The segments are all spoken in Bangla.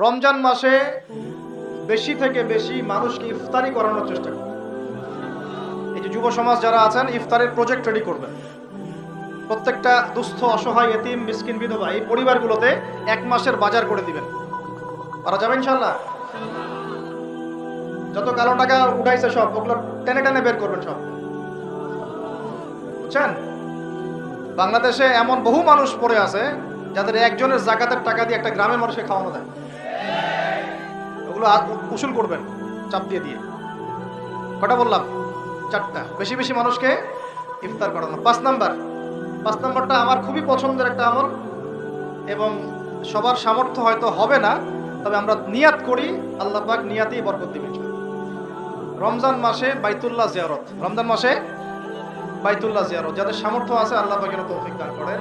রমজান মাসে বেশি থেকে বেশি মানুষকে ইফতারি করানোর চেষ্টা করবে। এই যে যুব সমাজ যারা আছেন, ইফতারের প্রজেক্ট রেডি করবেন। প্রত্যেকটা দুস্থ, অসহায়, এতিম, মিসকিন, বিধবা এই পরিবারগুলোতে 1 মাসের বাজার করে দিবেন। পারা যাবে ইনশাল্লাহ? যত কালো টাকা উঠাইছে সব ওগুলো টেনে টেনে বের করবেন সব, বুঝছেন? বাংলাদেশে এমন বহু মানুষ পড়ে আছে যাদের একজনের জাকাতের টাকা দিয়ে একটা গ্রামের মানুষকে খাওয়ানো যায়। ওগুলো উসুল করবেন চাপ দিয়ে দিয়ে। কটা বললাম? 4টা। বেশি বেশি মানুষকে ইফতার করানো। 5 নাম্বারটা আমার খুবই পছন্দের একটা আমল, এবং সবার সামর্থ্য হয়তো হবে না, তবে আমরা নিয়াত করি, আল্লাহ পাক নিয়াতেই বরকত দিবেন। রমজান মাসে বাইতুল্লাহ জিয়ারত। রমজান মাসে বাইতুল্লাহ জিয়ারত যাদের সামর্থ্য আছে, আল্লাহ পাক যেন তৌফিক দান করেন।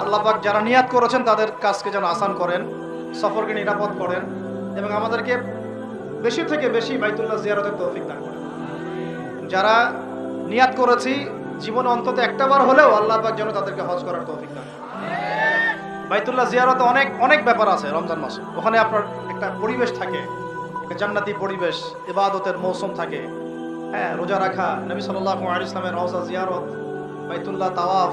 আল্লাহ পাক যারা নিয়াত করেছেন তাদের কাজকে যেন আসান করেন, সফরকে নিরাপদ করেন, এবং আমাদেরকে বেশি থেকে বেশি বাইতুল্লাহ জিয়ারতের তৌফিক দান করেন। যারা নিয়াত করেছি জীবনে অন্তত একটাবার হলেও আল্লাহ পাক যেন তাদেরকে হজ করার তৌফিক দান করেন। বাইতুল্লাহ জিয়ারতে অনেক অনেক ব্যাপার আছে রমজান মাসে। ওখানে আপনার একটা পরিবেশ থাকে, একটা জান্নাতি পরিবেশ, ইবাদতের মৌসুম থাকে। হ্যাঁ, রোজা রাখা, নবী সাল্লাল্লাহু আলাইহি ওয়াসাল্লামের রওজা জিয়ারত, বাইতুল্লাহ তাওয়াফ,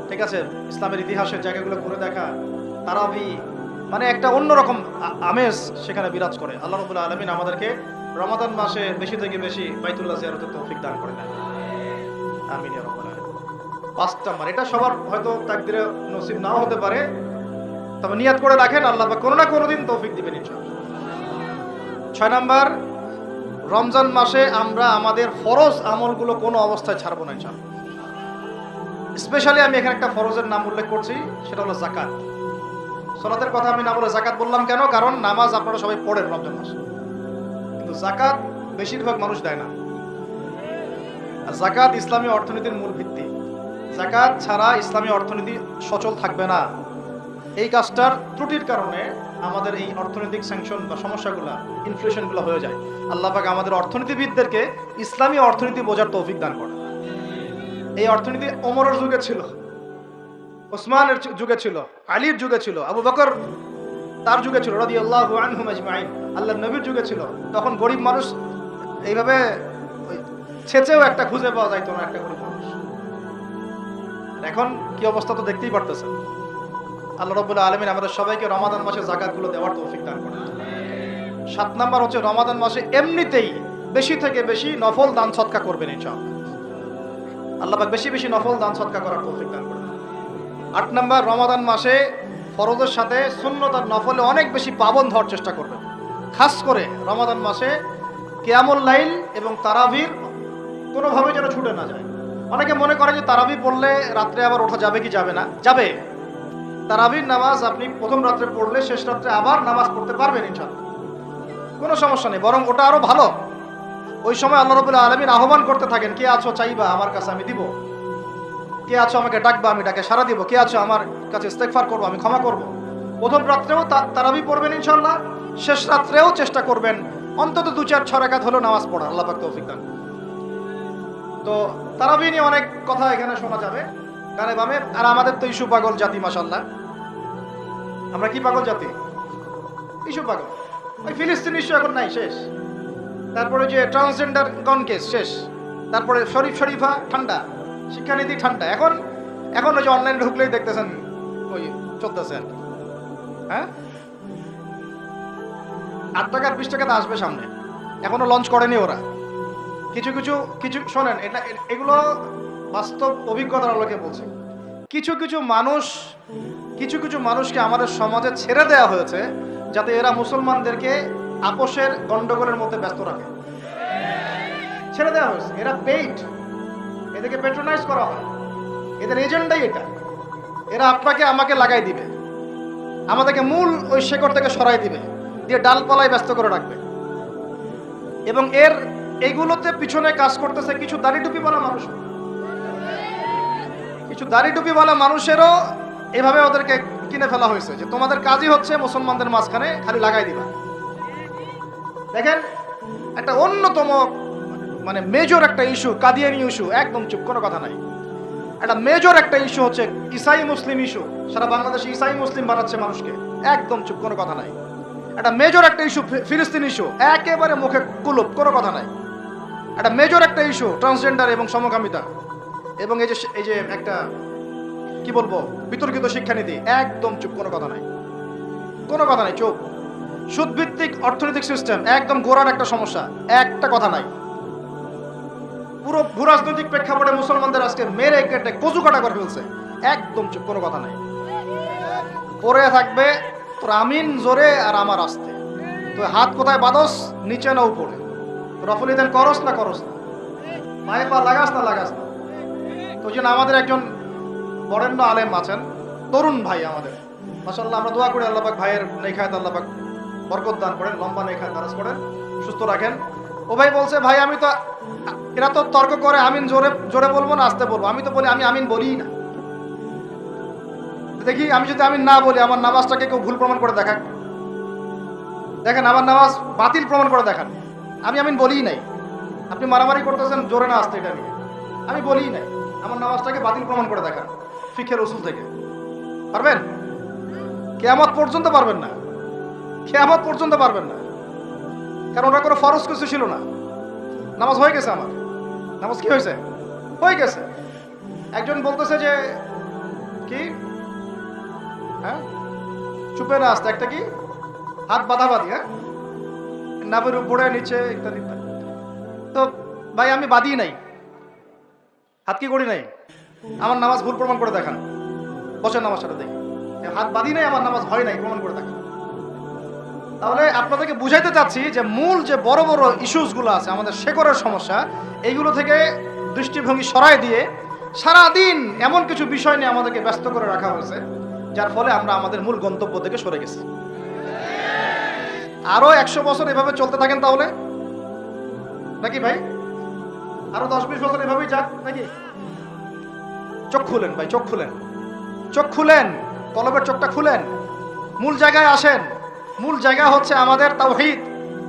ঠিক আছে, ইসলামের ইতিহাসের জায়গাগুলো ঘুরে দেখা, তারাবি, মানে একটা অন্যরকম আমেজ সেখানে বিরাজ করে। আল্লাহ রাব্বুল আলামিন আমাদেরকে রমাদান মাসে বেশি থেকে বেশি বাইতুল্লাহ জিয়ারতের তৌফিক দান করেন। আমিন ইয়া রাব্বাল আলামিন। 5 নাম্বার, এটা সবার হয়তো তাকদিরে নসিব নাও হতে পারে, তবে নিয়াত করে রাখেন, আল্লাহ পাক কোনো না কোনো দিন তৌফিক দিবেন ইনশাআল্লাহ। 6 নাম্বার, রমজান মাসে আমরা আমাদের ফরজ আমলগুলো কোনো অবস্থায় ছাড়বো না ইনশাআল্লাহ। স্পেশালি আমি এখানে একটা ফরজের নাম উল্লেখ করছি, সেটা হলো যাকাত। সালাতের কথা আমি না বলে যাকাত বললাম কেন? কারণ নামাজ আপনারা সবাই পড়েন রমজান মাসে, কিন্তু যাকাত বেশিরভাগ মানুষ দেয় না। আর যাকাত ইসলামী অর্থনীতির মূল ভিত্তি। যাকাত ছাড়া ইসলামী অর্থনীতি সচল থাকবে না। এই কাজটার ত্রুটির কারণে আমাদের এই অর্থনৈতিক স্যাংশন বা সমস্যাগুলো, ইনফ্লেশনগুলো হয়ে যায়। আল্লাহ পাক আমাদের অর্থনীতিবিদদেরকে ইসলামী অর্থনীতি বোঝার তৌফিক দান করে। এই অর্থনীতি ওমরের যুগে ছিল, ওসমানের যুগে ছিল, আলীর যুগে ছিল, আবু বকর তার যুগে ছিল রাদিয়াল্লাহু আনহুম আজমাইন, আল্লাহর নবীর যুগে ছিল। তখন গরিব মানুষ এইভাবে ছেচেও একটা খুঁজে পাওয়া যাইতো না, একটা গরিব মানুষ। এখন কি অবস্থা তো দেখতেই পারতেছেন। আল্লাহ রাব্বুল আলামিন আমাদের সবাইকে রমাদান মাসে যাকাতগুলো দেওয়ার তৌফিক দান করেন। 7 নাম্বার হচ্ছে রমাদান মাসে এমনিতেই বেশি থেকে বেশি নফল দান সদকা করবেন ইনশাআল্লাহ। আল্লাহ পাক বেশি বেশি নফল দান সদকা করার তৌফিক দান করেন। 8 নাম্বার, রমাদান মাসে ফরজের সাথে সুন্নত আর নফলে অনেক বেশি পাবন্ধ হওয়ার চেষ্টা করবেন। খাস করে রমাদান মাসে কিয়ামুল লাইল এবং তারাবির কোনোভাবে যেন ছুটে না যায়। অনেকে মনে করে যে তারাবি পড়লে রাত্রে আবার ওঠা যাবে কি যাবে না? যাবে। তারাবির নামাজ আপনি প্রথম রাত্রে পড়লে শেষ রাত্রে আবার নামাজ পড়তে পারবেন ইনশাআল্লাহ, কোনো সমস্যা নেই। বরং ওটা আরো ভালো। ওই সময় আল্লাহ রাব্বুল আলামিন আহ্বান করতে থাকেন, কে আছো চাইবা আমার কাছে আমি দিব, কে আছো আমাকে ডাকবা আমি ডাকে সাড়া দিব, কে আছো আমার কাছে ইস্তেগফার করবো আমি ক্ষমা করব। প্রথম রাত্রেও তারাবি পড়বেন ইনশাআল্লাহ, শেষ রাত্রেও চেষ্টা করবেন অন্তত 2-4-6 রাকাত হলো নামাজ পড়া। আল্লাহ পাক তৌফিক দান। তো তারাবি নিয়ে অনেক কথা এখানে শোনা যাবে গানে বামে। আর আমাদের তো ইস্যু পাগল জাতি, মাশাআল্লাহ। আমরা কি পাগল জাতি? ইস্যু পাগল। ওই ফিলিস্তিন ইস্যু এখন নাই, শেষ। তারপরে যে ট্রান্সজেন্ডার গন কেস শেষ। তারপরে শরীফা ঠান্ডা, শিক্ষানীতি ঠান্ডা। এখন ওই যে অনলাইন ঢুকলেই দেখতেছেন ওই চলতেছে আর কি। হ্যাঁ, 8 টাকার 20 টাকাতে আসবে সামনে, এখনো লঞ্চ করেনি ওরা। কিছু শোনেন, এগুলো বাস্তব অভিজ্ঞতার আলোকে বলছি। কিছু কিছু মানুষকে আমাদের সমাজে ছেড়ে দেওয়া হয়েছে যাতে এরা মুসলমানদেরকে আপোষের গন্ডগোলের মধ্যে ব্যস্ত রাখে। ছেড়ে দেওয়া হয়েছে, এরা পেইড, এদেরকে প্যাট্রোনাইজ করা হয়, এদের এজেন্ডাই এটা। এরা আপনাকে আমাকে লাগাই দিবে, আমাদেরকে মূল ওই শেকড় থেকে সরাই দিবে, দিয়ে ডালপালায় ব্যস্ত করে রাখবে। এবং এইগুলোতে পিছনে কাজ করতেছে কিছু দাড়ি টুপিওয়ালা মানুষ। কিছু দাড়ি টুপিওয়ালা মানুষেরও এভাবে ওদেরকে কিনে ফেলা হয়েছে যে তোমাদের কাজই হচ্ছে মুসলমানদের মাঝখানে খালি লাগাই দিবা। দেখেন, একটা অন্যতম মানে মেজর একটা ইস্যু কাদিয়ানি ইস্যু, একদম চুপ, কোনো কথা নাই। একটা মেজর একটা ইস্যু হচ্ছে ইসাই মুসলিম ইস্যু। সারা বাংলাদেশে ইসাই মুসলিম বানাচ্ছে মানুষকে, একদম চুপ, কোনো কথা নাই। একটা মেজর একটা ইস্যু ফিলিস্তিন ইস্যু, একেবারে মুখে কুলুপ, কোনো কথা নাই। একটা মেজর একটা ইস্যু ট্রান্সজেন্ডার এবং সমকামিতা, এবং এই যে একটা কি বলবো বিতর্কিত শিক্ষানীতি, একদম চুপ, কোনো কথা নাই, কোনো কথা নাই, চুপ। সুদভিত্তিক অর্থনৈতিক সিস্টেম, একদম গোড়ার একটা সমস্যা, একটা কথা নাই। পুরো ভূরাজনৈতিক প্রেক্ষাপটে মুসলমানদের আজকে মেরে কেটে কচু কাটা করে ফেলছে, একদম চুপ, কোনো কথা নাই। পরে থাকবে তোর আমিন জোরে আর আমার আস্তে, তো হাত কোথায় বাদস, নিচে না উপরে, রফলি দেন করস না করস না, পায়ে পা লাগাস না লাগাস না। তো যেন আমাদের একজন বরেণ্য আলেম আছেন, তরুণ ভাই আমাদের, মাশাআল্লাহ, আমরা দোয়া করি আল্লাহ পাক ভাইয়ের নেখায়াত আল্লাহ পাক বরকত দান করেন, লম্বা নেখায়াত দারাজ করেন, সুস্থ রাখেন। ও ভাই বলছে, ভাই আমি তো, এরা তো তর্ক করে আমিন জোরে জোরে বলবো না আস্তে বলবো, আমি তো বলি আমি আমিন বলি না। দেখি আমি যদি আমিন না বলি আমার নামাজটাকে কেউ ভুল প্রমাণ করে দেখাক, দেখেন আমার নামাজ বাতিল প্রমাণ করে দেখান, আমি আমিন বলিই নাই। আপনি মারামারি করতেছেন জোরে না আসতে, এটা নিয়ে আমি বলিই নাই, আমার নামাজটাকে বাতিল প্রমাণ করে দেখান ফিকহের উসুল থেকে। পারবেন? কিয়ামত পর্যন্ত পারবেন না, কিয়ামত পর্যন্ত পারবেন না, কারণ ওটা কোনো ফরজ কিছু ছিল না। নামাজ হয়ে গেছে, আমার নামাজ কি হয়েছে, হয়ে গেছে। একজন বলতেছে যে কি, হ্যাঁ চুপে না আসতে, একটা কি হাত বাঁধাবাঁধি, হ্যাঁ নামের উপরে নিচে ইত্যাদি ইত্যাদি। তো ভাই আমি বাঁধি নাই, হাত কি করি নাই, আমার নামাজ ভুল প্রমাণ করে দেখান, বসেন নামাজ সাথে দেখি, হাত বাঁধি নাই, আমার নামাজ হয় নাই, প্রমাণ করে দেখান। তাহলে আপনাদেরকে বুঝাইতে চাচ্ছি যে মূল যে বড় বড় ইস্যুসগুলো আছে, আমাদের শেকড়ের সমস্যা, এইগুলো থেকে দৃষ্টিভঙ্গি সরাই দিয়ে সারাদিন এমন কিছু বিষয় নিয়ে আমাদেরকে ব্যস্ত করে রাখা হয়েছে, যার ফলে আমরা আমাদের মূল গন্তব্য থেকে সরে গেছি। আরো 100 বছর এভাবে চলতে থাকেন তাহলে নাকি ভাই, আরো 10-20 বছর এভাবেই যাক নাকি? চোখ খুলেন ভাই, চোখ খুলেন, চোখ খুলেন, কলবের চোখটা খুলেন, মূল জায়গায় আসেন। মূল জায়গা হচ্ছে আমাদের তাওহীদ,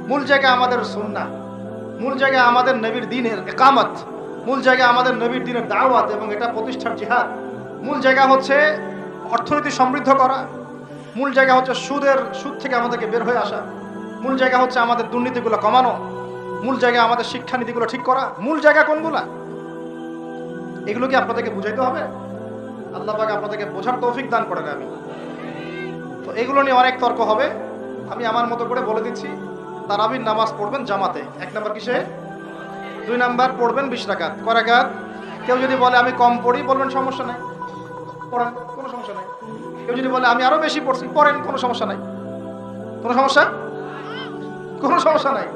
মূল জায়গা আমাদের সুন্নাহ, মূল জায়গা আমাদের নবীর দ্বীনের ইকামত, মূল জায়গা আমাদের নবীর দ্বীনের দাওয়াত এবং এটা প্রতিষ্ঠার জিহাদ। মূল জায়গা হচ্ছে অর্থনীতি সমৃদ্ধ করা, মূল জায়গা হচ্ছে সুদ থেকে আমাদেরকে বের হয়ে আসা, মূল জায়গা হচ্ছে আমাদের দুর্নীতিগুলো কমানো, মূল জায়গা আমাদের শিক্ষানীতিগুলো ঠিক করা। মূল জায়গা কোনগুলা, এগুলো কি আপনাদেরকে বুঝাইতে হবে? আল্লাহ পাক আপনাদেরকে বোঝার তৌফিক দান করেন। আমি তো এগুলো নিয়ে অনেক তর্ক হবে, আমি আমার মতো করে বলে দিচ্ছি। তারাবির নামাজ পড়বেন জামাতে, 1 নাম্বার কিসে, 2 নাম্বার পড়বেন 20 রাকাত। কয় রাকাত? কেউ যদি বলে আমি কম পড়ি, বলবেন সমস্যা নাই, পড়েন, কোনো সমস্যা নাই। কেউ যদি বলে আমি আরো বেশি পড়ছি, পড়েন, কোনো সমস্যা নাই, কোনো সমস্যা, কোনো সমস্যা নাই,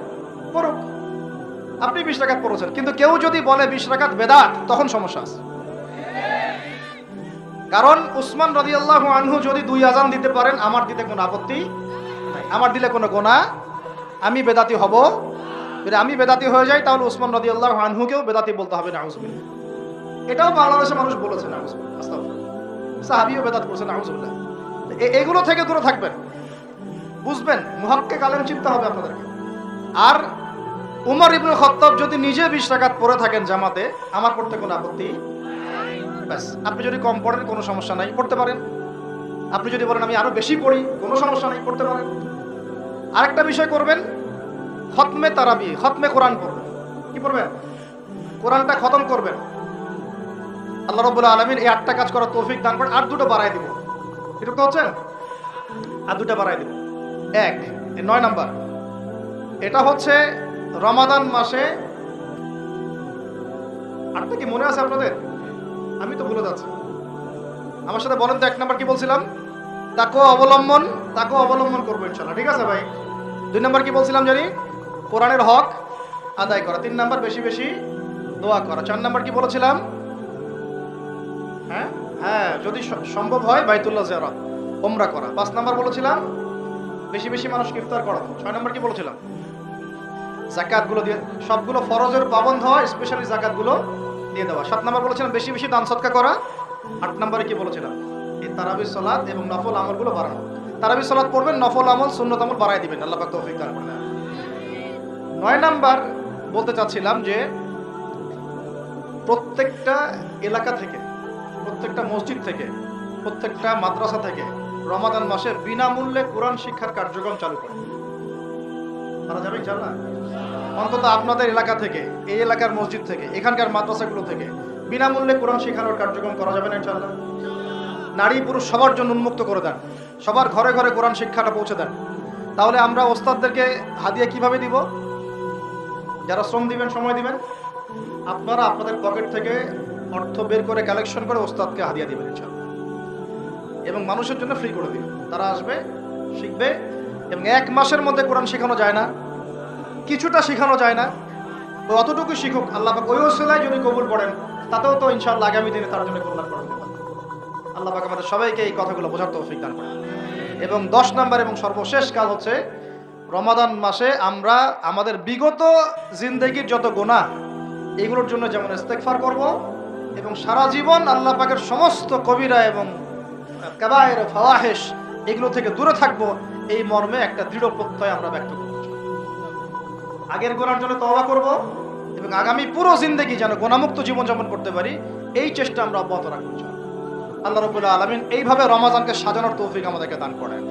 পড়ুক। আপনি 20 রাকাত পড়েছেন, কিন্তু কেউ যদি বলে 20 রাকাত বেদাত, তখন সমস্যা আছে। কারণ উসমান রাদিয়াল্লাহু আনহু যদি 2 আযান দিতে পারেন, আমার দিতে কোনো আপত্তি নাই, আমার দিলে কোনো গুনাহ, আমি বেদাতি হব। যদি আমি বেদাতি হয়ে যাই, তাহলে উসমান রাদিয়াল্লাহু আনহুকেও বেদাতি বলতে হবে, নাউজুবিল্লাহ। এটাও বাংলাদেশের মানুষ বলেছে, নাউজুবিল্লাহ, আস্তাগফিরুল্লাহ, সাহাবীও বেদাত করেছে, নাউজুবিল্লাহ। এগুলো থেকে দূরে থাকবেন, বুঝবেন, মুহাক্কিক আলেম চিন্তা হবে আপনাদেরকে। আর উমর ইবনে খাত্তাব যদি নিজে 20 রাকাত পড়ে থাকেন জামাতে, আমার পড়তে কোনো আপত্তি ব্যাস। আপনি যদি কম পড়েন, কোনো সমস্যা নাই, পড়তে পারেন। আপনি যদি বলেন আমি আরো বেশি পড়ি, কোনো সমস্যা নাই, পড়তে পারেন। আরেকটা বিষয় করবেন, খতমে তারাবি, খতমে কোরআন পড়বেন। কি পড়বেন? কোরআনটা খতম করবেন। আল্লাহ রাব্বুল আলামিন এই 8টা কাজ করার তৌফিক দান করেন। আর 2টো বাড়াই দিব, এটুকু তো হচ্ছে, আর 2টা বাড়াই দিব। 9 নাম্বার, এটা হচ্ছে রমাদান মাসে, 8টা কি মনে আছে আপনাদের? আমি তো ভুলে যাচ্ছি, আমার সাথে বলেন তো। 1 নাম্বার কি বলছিলাম? তাকওয়া অবলম্বন করবো ইনশাআল্লাহ, ঠিক আছে ভাই? 2 নাম্বার কি বলছিলাম জানি? কোরআনের হক আদায় করা। 3 নাম্বার বেশি বেশি দোয়া করা। 4 নাম্বার কি বলেছিলাম? হ্যাঁ, যদি সম্ভব হয় বাইতুল্লাহ জিয়ারত, উমরা করা। 5 নাম্বার বলেছিলাম বেশি বেশি মানুষকে ইফতার করানো। 6 নাম্বার কি বলেছিলাম? যাকাতগুলো দিয়ে, সবগুলো ফরজের পাবন্ধ হয়, স্পেশালি যাকাতগুলো দিয়ে দেওয়া। 7 নাম্বার বলেছিলাম বেশি বেশি দান সদকা করা। 8 নাম্বারে কি বলেছিলাম? এই তারাবির সালাত এবং নফল আমলগুলো বাড়ানো। তারাবির সালাত পড়বেন, নফল আমল সুন্নত আমল বাড়ায় দিবেন, আল্লাহ পাক তৌফিক দান করেন। 9 নাম্বার বলতে চাচ্ছিলাম যে প্রত্যেকটা এলাকা থেকে, প্রত্যেকটা মসজিদ থেকে, প্রত্যেকটা মাদ্রাসা থেকে রমাদান মাসে বিনামূল্যে কোরআন শিক্ষার কার্যক্রম চালু করে। করা যাবে ইনশাআল্লাহ? অন্তত আপনাদের এলাকা থেকে, এই এলাকার মসজিদ থেকে, এখানকার মাদ্রাসাগুলো থেকে বিনামূল্যে কোরআন শেখানোর কার্যক্রম করা যাবে না ইনশাআল্লাহ? নারী পুরুষ সবার জন্য উন্মুক্ত করে দেন, সবার ঘরে ঘরে কোরআন শিক্ষাটা পৌঁছে দেন। তাহলে আমরা ওস্তাদদেরকে হাদিয়া কিভাবে দিব? যারা শ্রম দিবেন, সময় দিবেন, আপনারা আপনাদের পকেট থেকে অর্থ বের করে কালেকশন করে ওস্তাদকে হাদিয়া দিবেন ইনশাআল্লাহ, এবং মানুষের জন্য ফ্রি করে দিবেন। তারা আসবে, শিখবে, এবং 1 মাসের মধ্যে কোরআন শেখানো যায় না, কিছুটা শেখানো যায় না, ওই অতটুকু শিখুক, আল্লাহ পাক ওই ওসিলায় যদি কবুল করেন, তাতেও তো ইনশাআল্লাহ আগামী দিনে তার জন্য কল্যাণ করা হবে। আল্লাহ পাক আমাদের সবাইকে এই কথাগুলো বোঝার তৌফিক দান করেন। এবং 10 নম্বর এবং সর্বশেষ কাজ হচ্ছে, রমাদান মাসে আমরা আমাদের বিগত জিন্দেগির যত গুনাহ, এগুলোর জন্য যেমন ইস্তেগফার করব, এবং সারা জীবন আল্লাহ পাকের সমস্ত কবিরা এবং কাবায়ের ফাওয়াহিশ এগুলো থেকে দূরে থাকবো, এই মর্মে একটা দৃঢ় প্রত্যয় আমরা ব্যক্ত করব। আগের গুনার জন্য তওবা করব, এবং আগামী পুরো জিন্দেগি যেন গুনাহমুক্ত জীবনযাপন করতে পারি, এই চেষ্টা আমরা অব্যাহত রাখবো। আল্লাহ রাব্বুল আলামিন এইভাবে রমাদানকে সাজানোর তৌফিক আমাদেরকে দান করেন।